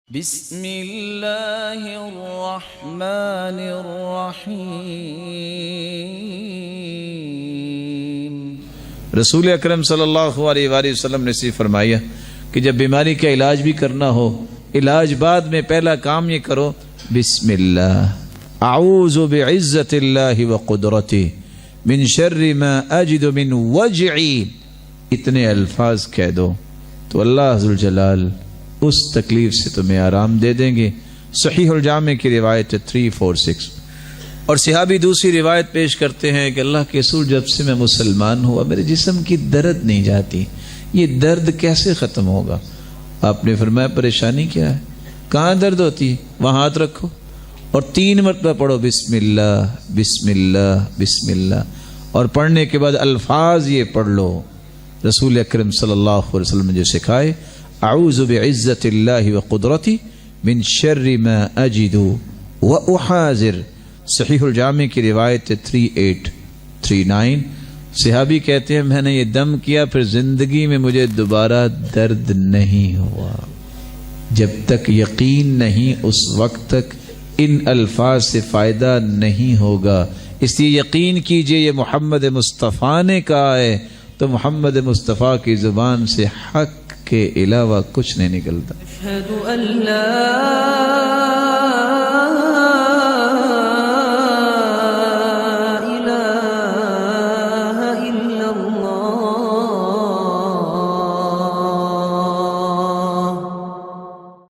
بسم اللہ الرحمن الرحیم۔ رسول اکرم صلی اللہ علیہ وآلہ وسلم نے سی فرمایا کہ جب بیماری کا علاج بھی کرنا ہو، علاج بعد میں پہلا کام یہ کرو، بسم اللہ، اعوذ بعزت اللہ وقدرتہ من شر ما اجد من وجعی، اتنے الفاظ کہہ دو تو اللہ ذوالجلال اس تکلیف سے تمہیں آرام دے دیں گے۔ صحیح الجامع کی روایت 346۔ اور صحابی دوسری روایت پیش کرتے ہیں کہ اللہ کے رسول جب سے میں مسلمان ہوا میرے جسم کی درد نہیں جاتی، یہ درد کیسے ختم ہوگا؟ آپ نے فرمایا پریشانی کیا ہے؟ کہاں درد ہوتی ہے؟ وہاں ہاتھ رکھو اور 3 مرتبہ پڑھو بسم اللہ بسم اللہ بسم اللہ، اور پڑھنے کے بعد الفاظ یہ پڑھ لو رسول اکرم صلی اللہ علیہ وسلم نے جو سکھائے، اعوذ بعزت اللہ وقدرتہ من شر ما اجد واحاذر۔ صحیح الجامع کی روایت 3839۔ صحابی کہتے ہیں میں نے یہ دم کیا پھر زندگی میں مجھے دوبارہ درد نہیں ہوا۔ جب تک یقین نہیں اس وقت تک ان الفاظ سے فائدہ نہیں ہوگا، اس لیے یقین کیجئے یہ محمد مصطفیٰ نے کہا ہے تو محمد مصطفیٰ کی زبان سے حق کے علاوہ کچھ نہیں نکلتا۔ اشہد ان لا